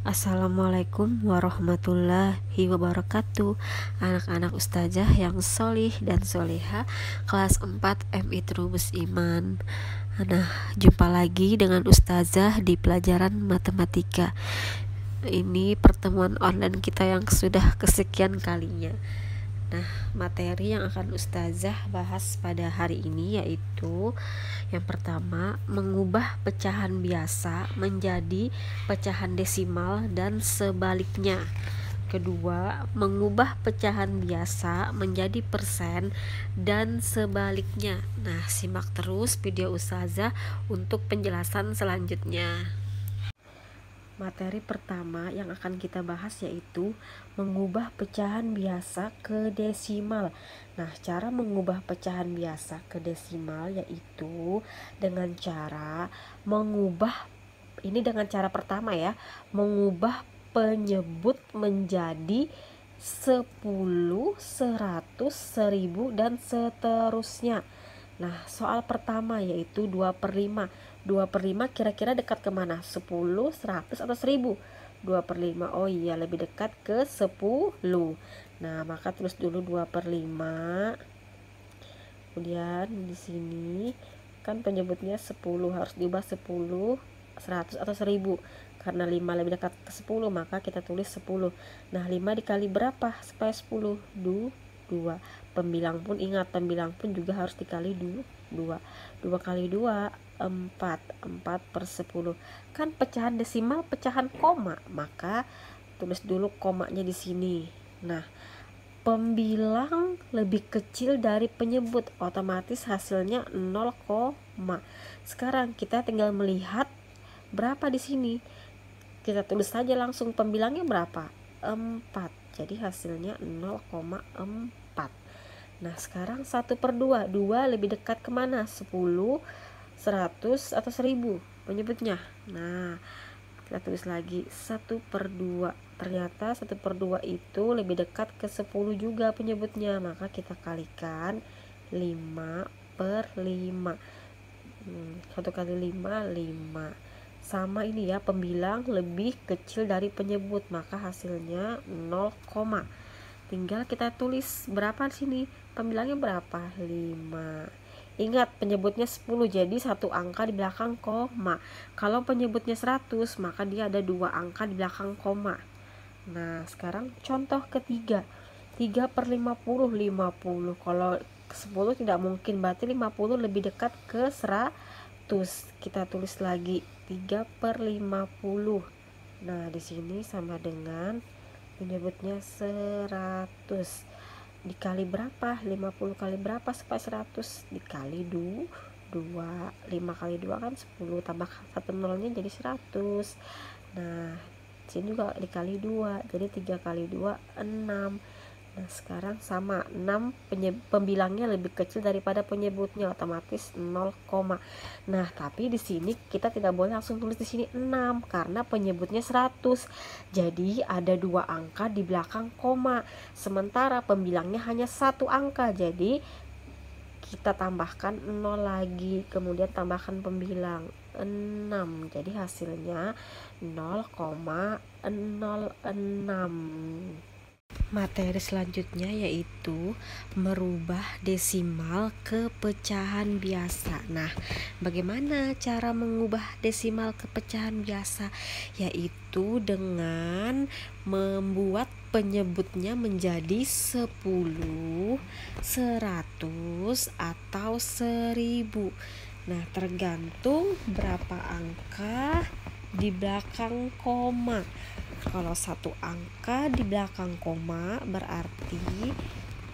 Assalamualaikum warahmatullahi wabarakatuh. Anak-anak ustazah yang solih dan soleha kelas 4 MI Trubus Iman. Nah, jumpa lagi dengan ustazah di pelajaran matematika. Ini pertemuan online kita yang sudah kesekian kalinya. Nah, materi yang akan ustazah bahas pada hari ini yaitu yang pertama, mengubah pecahan biasa menjadi pecahan desimal dan sebaliknya. Kedua, mengubah pecahan biasa menjadi persen dan sebaliknya. Nah, simak terus video ustazah untuk penjelasan selanjutnya. Materi pertama yang akan kita bahas yaitu mengubah pecahan biasa ke desimal. Nah, cara mengubah pecahan biasa ke desimal yaitu dengan cara dengan cara pertama ya, mengubah penyebut menjadi 10, 100, 1000 dan seterusnya. Nah, soal pertama yaitu 2/5. 2/5 kira-kira dekat kemana? 10, 100 atau 1000? 2/5. Oh iya, lebih dekat ke 10. Nah, maka tulis dulu 2/5. Kemudian di sini kan penyebutnya 10, harus diubah 10, 100 atau 1000. Karena 5 lebih dekat ke 10, maka kita tulis 10. Nah, 5 dikali berapa supaya 10? 2. Pembilang pun ingat, pembilang pun juga harus dikali 2. 2 kali 2 4. 4/10. Kan pecahan desimal pecahan koma, maka tulis dulu komanya di sini. Nah, pembilang lebih kecil dari penyebut, otomatis hasilnya 0, sekarang kita tinggal melihat berapa di sini. Kita tulis saja langsung pembilangnya berapa? 4. Jadi hasilnya 0,4. Nah, sekarang 1/2. 2 lebih dekat kemana? 10, 100 atau 1000 penyebutnya. Nah, kita tulis lagi 1/2. Ternyata 1/2 itu lebih dekat ke 10 juga penyebutnya, maka kita kalikan 5/5. 1 kali 5, 5. Sama ini ya, pembilang lebih kecil dari penyebut, maka hasilnya 0, tinggal kita tulis berapa di sini, pembilangnya berapa? 5. Ingat, penyebutnya 10, jadi satu angka di belakang koma. Kalau penyebutnya 100, maka dia ada 2 angka di belakang koma. Nah, sekarang contoh ketiga, 3/50. 50 kalau 10 tidak mungkin, berarti 50 lebih dekat ke 100. Kita tulis lagi 3/50. Nah, di sini sama dengan penyebutnya 100. Dikali berapa? 50 kali berapa supaya 100? Dikali 2. 5 kali 2 kan 10, tambah 1 nolnya jadi 100. Nah, sini juga dikali 2, jadi 3 kali 2 6. Nah, sekarang sama 6, pembilangnya lebih kecil daripada penyebutnya, otomatis 0, Nah, tapi di sini kita tidak boleh langsung tulis di sini 6 karena penyebutnya 100. Jadi ada 2 angka di belakang koma. Sementara pembilangnya hanya 1 angka. Jadi kita tambahkan 0 lagi, kemudian tambahkan pembilang 6. Jadi hasilnya 0,06. Materi selanjutnya yaitu merubah desimal ke pecahan biasa. Nah, bagaimana cara mengubah desimal ke pecahan biasa? Yaitu dengan membuat penyebutnya menjadi 10, 100 atau 1000. Nah, tergantung berapa angka di belakang koma. Kalau 1 angka di belakang koma berarti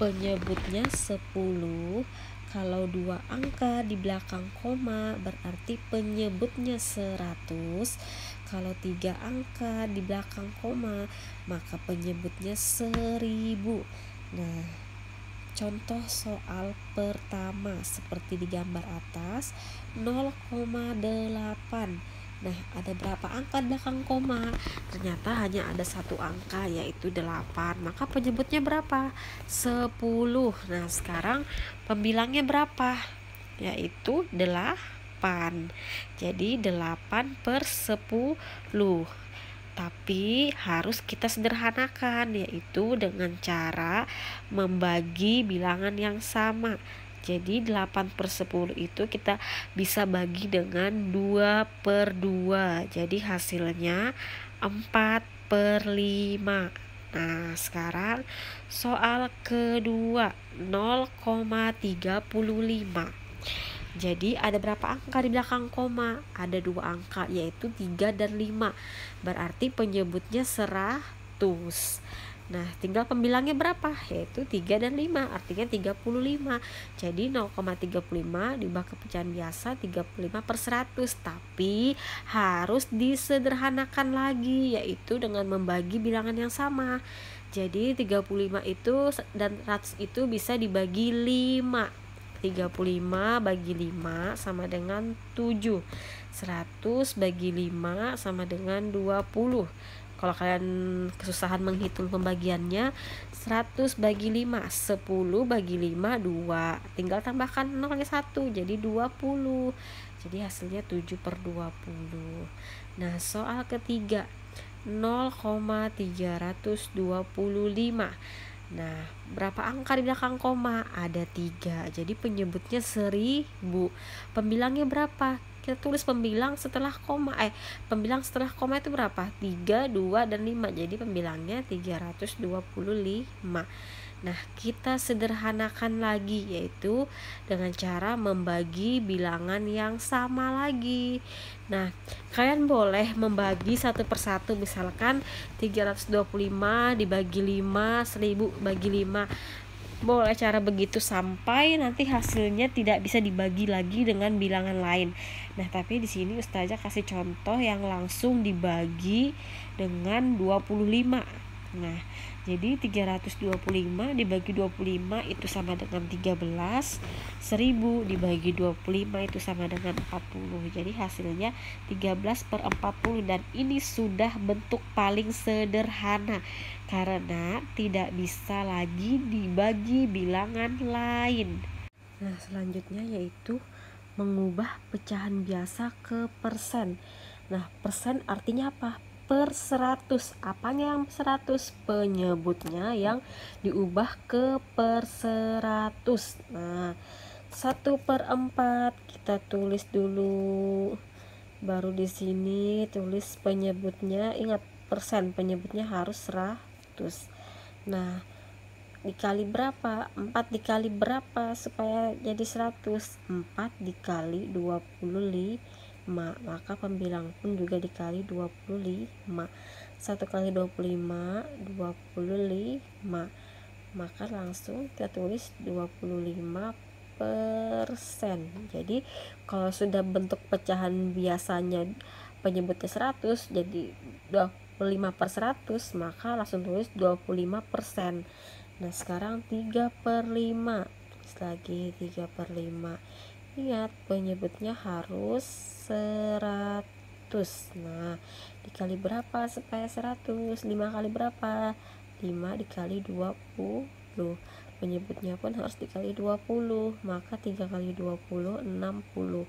penyebutnya 10. Kalau 2 angka di belakang koma berarti penyebutnya 100. Kalau 3 angka di belakang koma maka penyebutnya 1000. Nah, contoh soal pertama seperti di gambar atas, 0,8. Nah, ada berapa angka di belakang koma? Ternyata hanya ada 1 angka yaitu 8. Maka penyebutnya berapa? 10. Nah, sekarang pembilangnya berapa? Yaitu 8. Jadi 8/10. tapi harus kita sederhanakan, yaitu dengan cara membagi bilangan yang sama. Jadi 8/10 itu kita bisa bagi dengan 2/2. Jadi hasilnya 4/5. Nah, sekarang soal kedua, 0,35. Jadi ada berapa angka di belakang koma? Ada 2 angka, yaitu 3 dan 5. Berarti penyebutnya 100. Nah, tinggal pembilangnya berapa? Yaitu 3 dan 5, artinya 35. Jadi 0,35 diubah ke pecahan biasa 35/100. Tapi harus disederhanakan lagi, yaitu dengan membagi bilangan yang sama. Jadi 35 itu dan 100 itu bisa dibagi 5. 35 bagi 5 sama dengan 7. 100 bagi 5 sama dengan 20. Kalau kalian kesusahan menghitung pembagiannya, 100 bagi 5, 10 bagi 5, 2. Tinggal tambahkan 0 lagi 1, jadi 20. Jadi hasilnya 7/20. Nah, soal ketiga, 0,325. Nah, berapa angka di belakang koma? Ada 3. Jadi penyebutnya 1000. Pembilangnya berapa? Kita tulis pembilang setelah koma. Pembilang setelah koma itu berapa? 3, 2, dan 5. Jadi pembilangnya 325. Nah, kita sederhanakan lagi, yaitu dengan cara membagi bilangan yang sama lagi. Nah, kalian boleh membagi satu persatu, misalkan 325 dibagi 5, 1000 bagi 5. Boleh cara begitu sampai nanti hasilnya tidak bisa dibagi lagi dengan bilangan lain. Nah, tapi di sini Ustazah kasih contoh yang langsung dibagi dengan 25. Nah, jadi 325 dibagi 25 itu sama dengan 13. 1000 dibagi 25 itu sama dengan 40. Jadi hasilnya 13/40, dan ini sudah bentuk paling sederhana karena tidak bisa lagi dibagi bilangan lain. Nah, selanjutnya yaitu mengubah pecahan biasa ke persen. Nah, persen artinya apa? Per 100. Apanya yang 100? Penyebutnya yang diubah ke per 100. Nah, 1/4 kita tulis dulu. Baru di sini tulis penyebutnya. Ingat, persen penyebutnya harus 100. Nah, dikali berapa? 4 dikali berapa supaya jadi 100? 4 dikali 25. Maka pembilang pun juga dikali 25. 1 kali 25, 25. Maka langsung kita tulis 25%. Jadi kalau sudah bentuk pecahan biasanya penyebutnya 100, jadi 25/100, maka langsung tulis 25%. Nah, sekarang 3/5. Tulis lagi 3/5. Ingat, penyebutnya harus 100. Nah, dikali berapa supaya 100? 5 kali berapa? 5 dikali 20. Penyebutnya pun harus dikali 20. Maka 3 kali 20, 60.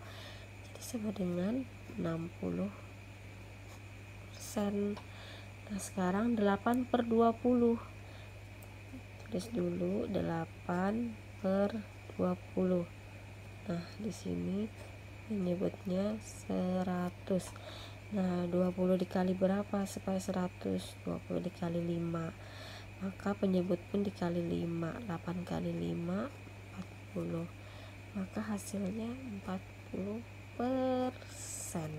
Jadi sama dengan 60%. Nah, sekarang 8/20. Tulis dulu 8/20. Nah, di sini menyebutnya 100. Nah, 20 dikali berapa supaya 100? 20 dikali 5. Maka penyebut pun dikali 5. 8 kali 5, 40. Maka hasilnya 40%.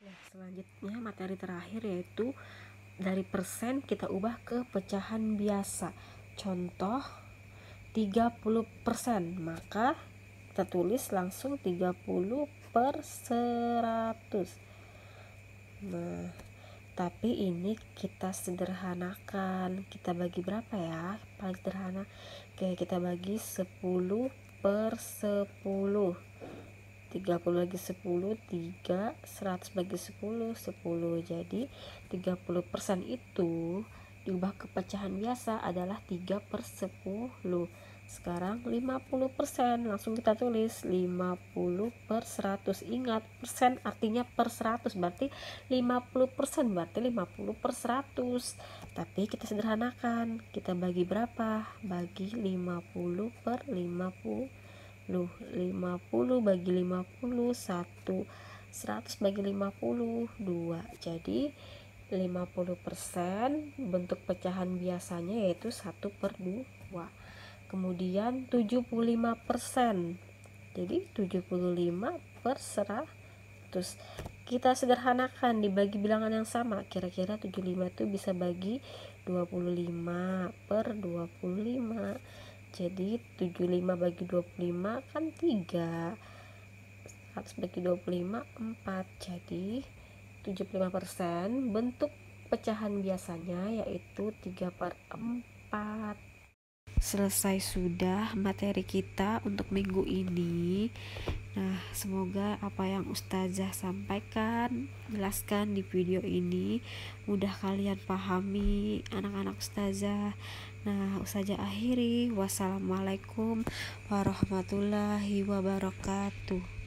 Nah, selanjutnya materi terakhir yaitu dari persen kita ubah ke pecahan biasa. Contoh 30%, maka kita tulis langsung 30/100. Nah, tapi ini kita sederhanakan. Kita bagi berapa ya? Paling sederhana. Oke, kita bagi 10/10. 30 bagi 10, 3. 100 bagi 10, 10. Jadi 30% itu diubah ke pecahan biasa adalah 3/10. Sekarang 50%, langsung kita tulis 50/100. Ingat, persen artinya per 100, berarti 50% berarti 50/100. Tapi kita sederhanakan, kita bagi berapa? Bagi 50/50. 50 bagi 50 1, 100 bagi 50 2. Jadi 50% bentuk pecahan biasanya yaitu 1/2. Kemudian 75%, jadi 75/100. Kita sederhanakan dibagi bilangan yang sama. Kira-kira 75 itu bisa bagi 25/25. Jadi 75 bagi 25 kan 3, 100 bagi 25 4. Jadi 75% bentuk pecahan biasanya yaitu 3/4. Selesai sudah materi kita untuk minggu ini. Nah, semoga apa yang Ustazah sampaikan, jelaskan di video ini mudah kalian pahami anak-anak Ustazah. Nah, Ustazah akhiri. Wassalamualaikum warahmatullahi wabarakatuh.